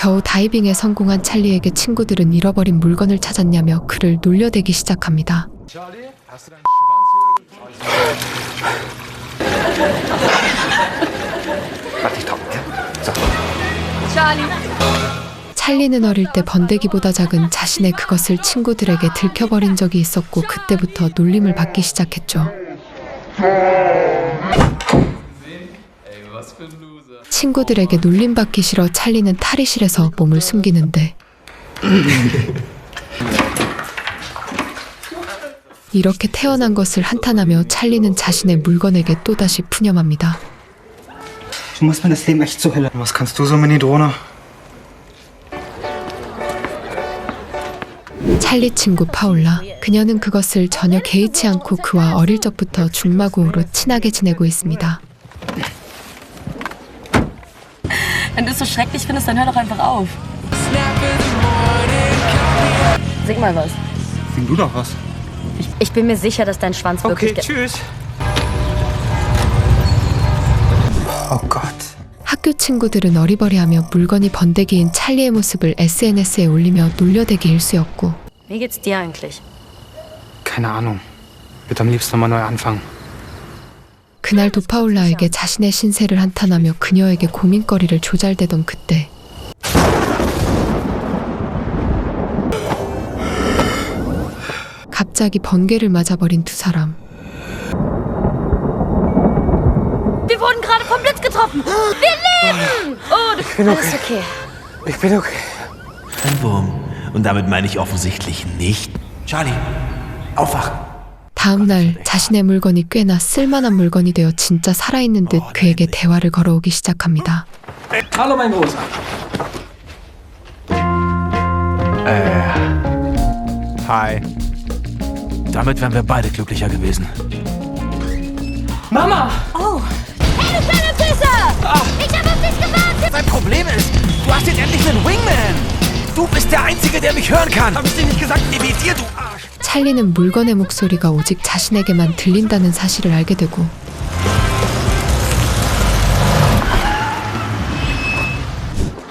겨우 다이빙에 성공한 찰리에게 친구들은 잃어버린 물건을 찾았냐며 그를 놀려대기 시작합니다. 찰리는 어릴 때 번데기보다 작은 자신의 그것을 친구들에게 들켜버린 적이 있었고 그때부터 놀림을 받기 시작했죠. 친구들에게 놀림받기 싫어 찰리는 탈의실에서 몸을 숨기는데 이렇게 태어난 것을 한탄하며 찰리는 자신의 물건에게 또다시 푸념합니다. Du machst mir das Leben echt zur Hölle. Was kannst du so, Mini-Drohne? 찰리 친구 파울라. 그녀는 그것을 전혀 개의치 않고 그와 어릴 적부터 중마고우로 친하게 지내고 있습니다. Wenn du es so schrecklich findest, dann hör doch einfach auf. Sing mal was. Sing du doch was. Ich bin mir sicher, dass dein Schwanz wirklich... Okay, tschüss. Oh Gott. 학교 친구들은 어리버리하며 물건이 번데기인 찰리의 모습을 SNS에 올리며 놀려대기 일쑤였고 Wie geht's dir eigentlich? Keine Ahnung. Würde am liebsten mal neu anfangen. 그날도 파울라에게 자신의 신세를 한탄하며 그녀에게 고민거리를 조잘대던 그때 갑자기 번개를 맞아버린 두 사람. Wir wurden gerade vom Blitz getroffen. Wir leben! Oh, alles okay. Ich bin okay. Ein Wurm. Und damit meine ich offensichtlich nicht. Charlie, aufwachen. 다음날 자신의 물건이 꽤나 쓸만한 물건이 되어 진짜 살아있는 듯 그에게 대화를 걸어오기 시작합니다. Hallo, mein Großer. Hi. Damit wären wir beide glücklicher gewesen. Mama! Oh. Hey, du kleine Pisser! Ich hab auf dich gewartet! Dein Problem ist, du hast jetzt endlich einen Wingman. Du bist der Einzige, der mich hören kann. Hab ich dir nicht gesagt? Imitier, du Arsch. 찰리는 물건의 목소리가 오직 자신에게만 들린다는 사실을 알게 되고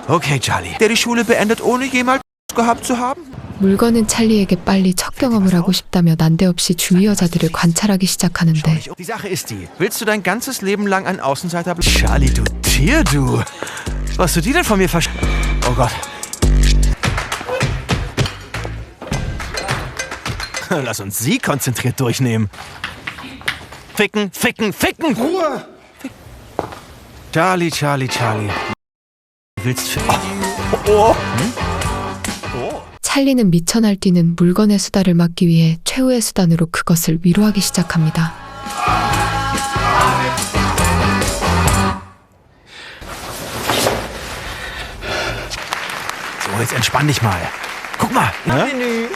Okay, Charlie. Der die Schule beendet, ohne jemals gehabt zu haben? 물건은 찰리에게 빨리 첫 경험을 하고 싶다며 난데없이 주위 여자들을 관찰하기 시작하는데 Die Sache ist die, willst du dein ganzes Leben lang ein Außenseiter bleiben? Charlie, du Tier, du. Was du die denn von mir Oh Gott. Lass uns sie konzentriert durchnehmen. Ficken, ficken, ficken! Ruhe! Charlie, Charlie, Charlie. Du willst ficken. Oh. 찰리는 미쳐 날뛰는 물건의 수다를 막기 위해 최후의 수단으로 그것을 위로하기 시작합니다. So, jetzt entspann dich mal. Guck mal. Ne?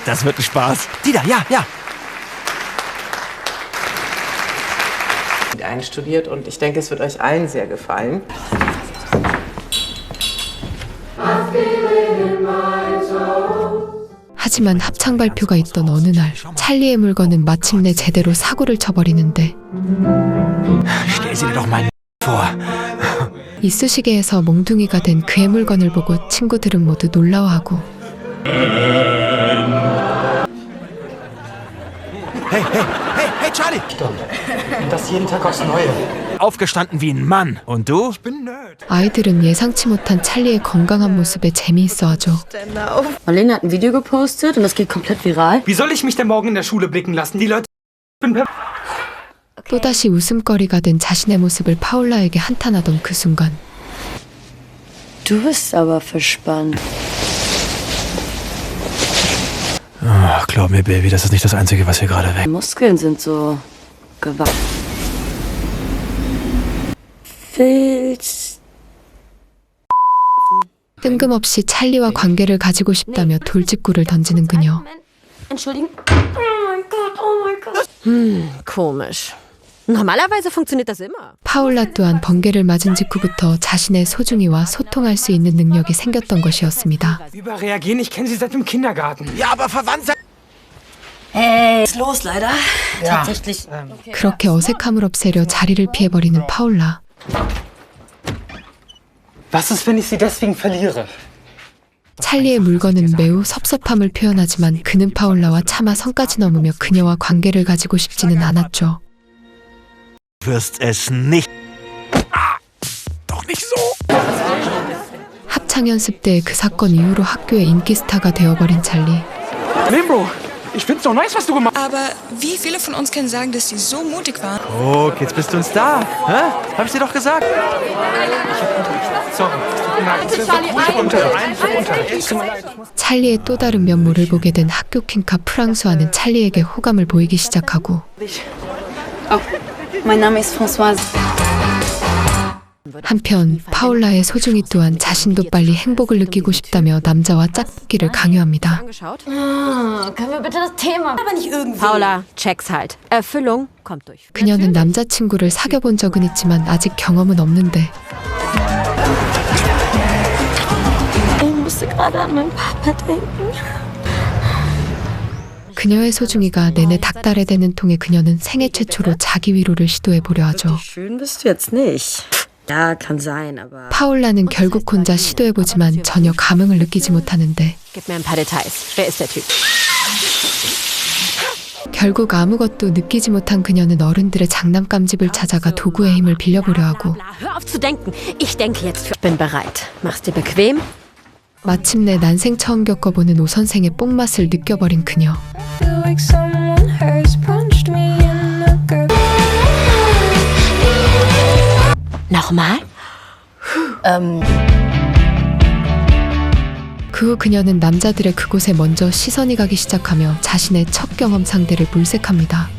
Das wird ein Spaß. Die da, ja, ja. Einstudiert und ich denke, es wird euch allen sehr gefallen. 하지만 합창 발표가 있던 어느 날 찰리의 물건은 마침내 제대로 사고를 쳐버리는데 Stell sie dir doch mal vor. 이쑤시개에서 몽둥이가 된 그의 물건을 보고 친구들은 모두 놀라워하고 Hey, hey, hey, hey, Charlie. Das jeden Tag aufs Neue. Aufgestanden wie ein Mann. Und du? Ich bin nerd. 아이들은 예상치 못한 찰리의 건강한 mo습에 재미있어하죠. Marlene hat ein Video gepostet und das geht komplett viral. Wie soll ich mich denn morgen in der Schule blicken lassen? Die Leute... 또다시 웃음거리가 된 자신의 모습을 파울라에게 한탄하던 그 순간 Du bist aber verspannt. Oh, glaub mir, Baby, das ist nicht das Einzige, was hier gerade weg. Muskeln sind so gewachsen. Willst... 뜬금없이 찰리와 관계를 가지고 싶다며 돌직구를 던지는 그녀. Entschuldigen. Oh mein Gott. Komisch. Normalerweise funktioniert das immer. 파울라 또한 번개를 맞은 직후부터 자신의 소중이와 소통할 수 있는 능력이 생겼던 것이었습니다. Überreagieren, ich kenne sie seit dem Kindergarten. Ja, aber verwandt sein. Hey, ist los leider. Ja. Tatsächlich. 그렇게 어색함을 없애려 자리를 피해버리는 파울라. Was ist, wenn ich sie deswegen verliere? 찰리의 물건은 매우 섭섭함을 표현하지만 그는 파울라와 차마 선까지 넘으며 그녀와 관계를 가지고 싶지는 않았죠. Wirst es nicht. Doch nicht so. 합창 연습 때 그 사건 이후로 학교의 인기 스타가 되어버린 찰리. Limbo, ich find's doch nice, was du gemacht Aber wie viele von uns können sagen, dass sie so mutig waren? Guck, jetzt bist du ein Star. Hä? Hab ich dir doch gesagt. 찰리의 또 다른 면모를 보게 된 학교 퀸카 프랑수아는 찰리에게 호감을 보이기 시작하고 Mein Name ist Françoise. 한편 파울라의 소중이 또한 자신도 빨리 행복을 느끼고 싶다며 남자와 짝짓기를 강요합니다. Können wir bitte das Thema? Aber nicht irgendwie. Paula, check's halt. Erfüllung kommt durch. 그녀는 남자친구를 사귀어본 적은 있지만 아직 경험은 없는데 Ich musste gerade an meinen Papa denken. 그녀의 소중이가 내내 닥달해대는 통에 그녀는 생애 최초로 자기 위로를 시도해보려 하죠. Schön bist du jetzt nicht. Ja, kann sein, aber... 파울라는 결국 혼자 시도해보지만 전혀 감흥을 느끼지 못하는데 Gib mir ein paar Details. Wer ist der Typ? 결국 아무것도 느끼지 못한 그녀는 어른들의 장난감집을 찾아가 도구의 힘을 빌려보려 하고 Hör auf zu denken. Ich denke jetzt. Bin bereit. Mach's dir bequem. 마침내 난생 처음 겪어보는 오선생의 뽕맛을 느껴버린 그녀. Nochmal? 그 후 그녀는 남자들의 그곳에 먼저 시선이 가기 시작하며 자신의 첫 경험 상대를 물색합니다.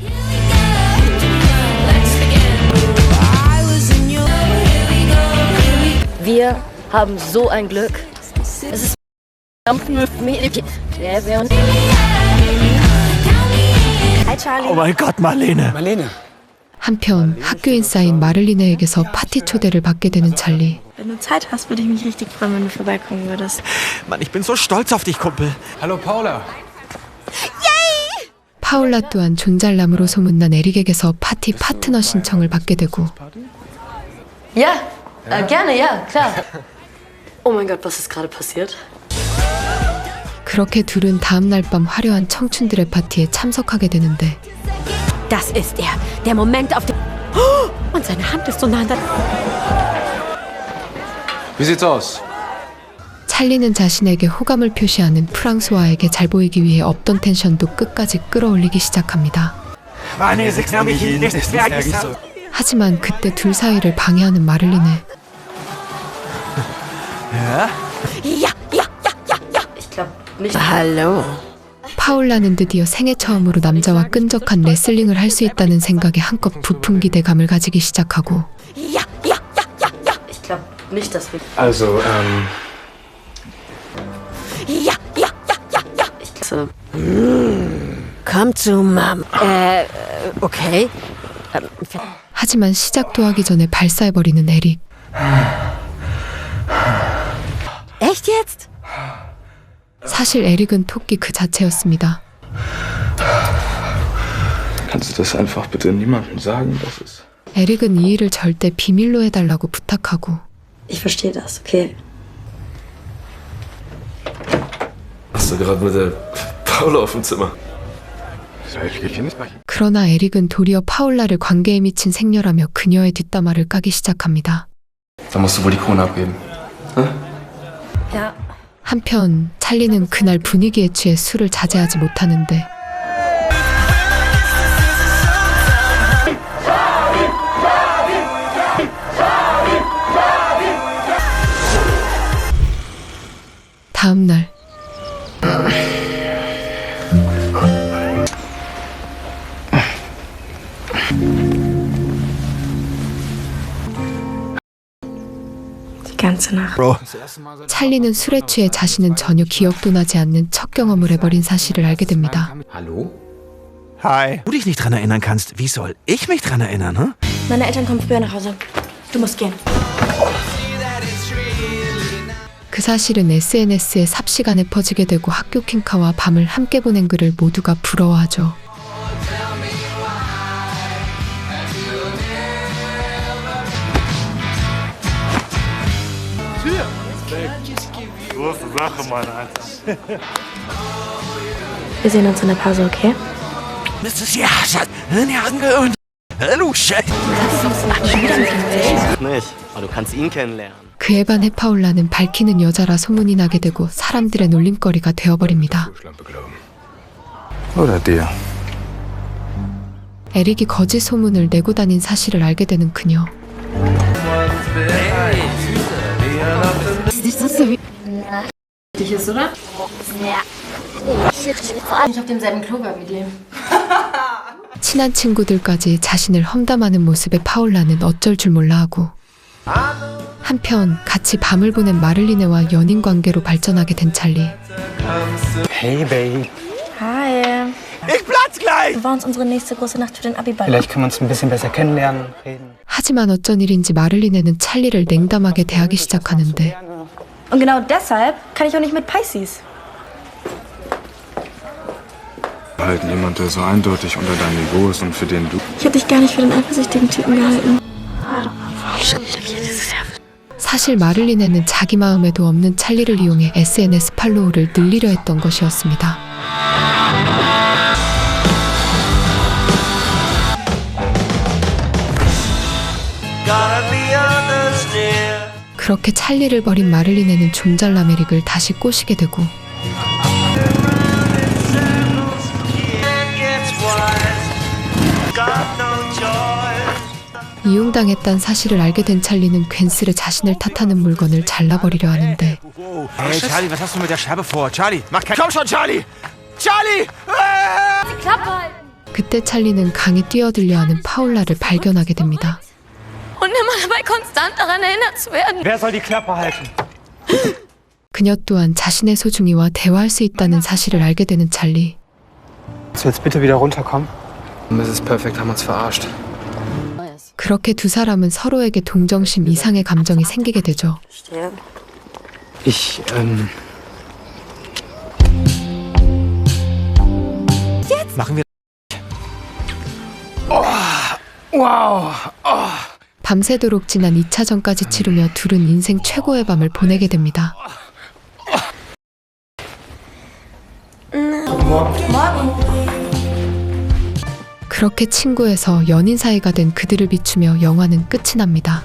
Wir haben so ein Glück. Es ist Mädchen. Hi Charlie. Oh mein Gott, Marlene. Marlene. 한편 학교 인싸인 마를리네에게서 파티 초대를 받게 되는 찰리. Wenn du Zeit hast, würde ich mich richtig freuen, wenn du vorbeikommen würdest. Mann, ich bin so stolz auf dich, Kumpel. Hallo Paula. 파울라 또한 존잘남으로 소문난 에릭에게서 파티 파트너 신청을 받게 되고 Ja, gerne, ja, klar. Oh mein Gott, was ist gerade passiert? 그렇게 둘은 다음날 밤 화려한 청춘들의 파티에 참석하게 되는데 Das ist er. Der Moment auf dem... Oh, und seine Hand ist so nah an der... Wie sieht's aus? 찰리는 자신에게 호감을 표시하는 프랑스와에게 잘 보이기 위해 없던 텐션도 끝까지 끌어올리기 시작합니다. 하지만 그때 둘 사이를 방해하는 마를리네. Ja, ja, ja, ja, ja. Ich glaube nicht. Hallo. 파울라는 드디어 생애 처음으로 남자와 끈적한 레슬링을 할 수 있다는 생각에 한껏 부푼 기대감을 가지기 시작하고 Ja, ja, ja, ja, ja. Ich glaube nicht, dass wir. Also, Ja, ja, ja, ja, ja. So. Komm zu Mom. Okay. 하지만 시작도 하기 전에 발사해버리는 에릭. Echt jetzt? 사실 에릭은 토끼 그 자체였습니다. Kannst du das einfach bitte niemandem sagen, dass es... 에릭은 이 일을 절대 비밀로 해달라고 부탁하고 Ich verstehe das, okay. Hast du gerade mit der Paula auf dem Zimmer? 그러나 에릭은 도리어 파울라를 관계에 미친 생녀라며 그녀의 뒷담화를 까기 시작합니다. Da musst du wohl die Krone abgeben. Ja. 한편 찰리는 그날 분위기에 취해 술을 자제하지 못하는데 다음 날 ganze Nacht. 찰리는 술에 취해 자신은 전혀 기억도 나지 않는 첫 경험을 해버린 사실을 알게 됩니다. hallo? Hi. Du dich nicht dran erinnern kannst, wie soll ich mich dran erinnern, hm? Meine Eltern kommen früher nach Hause. Du musst gehen. 그 사실은 SNS에 삽시간에 퍼지게 되고 학교 퀸카와 밤을 함께 보낸 그를 모두가 부러워하죠. Große Sache, Mann, Alter. Wir sehen uns in der Pause, okay? Hallo, Chef. Nicht, aber du kannst ihn kennenlernen. 그에 반해 파울라는 밝히는 여자라 소문이 나게 되고 사람들의 놀림거리가 되어버립니다. Oder dir. 에릭이 거짓 소문을 내고 다닌 사실을 알게 되는 그녀. 친한 친구들까지 자신을 험담하는 모습에 파울라는 어쩔 줄 몰라 하고, 한편 같이 밤을 보낸 마를리네와 연인 관계로 발전하게 된 찰리. Hey, Babe. Hi. Ich platz gleich! Wir uns unsere nächste große Nacht für den Abiball. Vielleicht können wir uns ein bisschen besser kennenlernen, reden. 하지만 어쩐 일인지 마를리네는 찰리를 냉담하게 대하기 시작하는데, Und genau deshalb kann ich auch nicht mit Pisces. Halt jemand, der so eindeutig unter deinem Niveau ist und für den du... Ich hätte dich gar nicht für den eifersüchtigen Typen gehalten. 사실 마를리네는 자기 마음에도 없는 찰리를 이용해 SNS 팔로우를 늘리려 했던 것이었습니다. 그렇게 찰리를 버린 마를리네는 좀잘남 에릭을 다시 꼬시게 되고, 이용당했다는 사실을 알게 된 찰리는 괜스레 자신을 탓하는 물건을 잘라버리려 하는데, Hey, Charlie, was hast du mit der Scherbe vor? Charlie, mach kein... Komm schon, Charlie! Charlie! Die Klappe halten. 그때 찰리는 강에 뛰어들려 하는 파울라를 발견하게 됩니다. Und immer dabei konstant daran erinnert zu werden. Wer soll die Klappe halten? 그녀 또한 자신의 소중이와 대화할 수 있다는 사실을 알게 되는 찰리. Kannst du jetzt bitte wieder runterkommen? Mrs. Perfect haben uns verarscht. 그렇게 두 사람은 서로에게 동정심 이상의 감정이 생기게 되죠. Ich, Machen wir... 밤새도록 지난 2차전까지 치르며 둘은 인생 최고의 밤을 보내게 됩니다. 그렇게 친구에서 연인 사이가 된 그들을 비추며 영화는 끝이 납니다.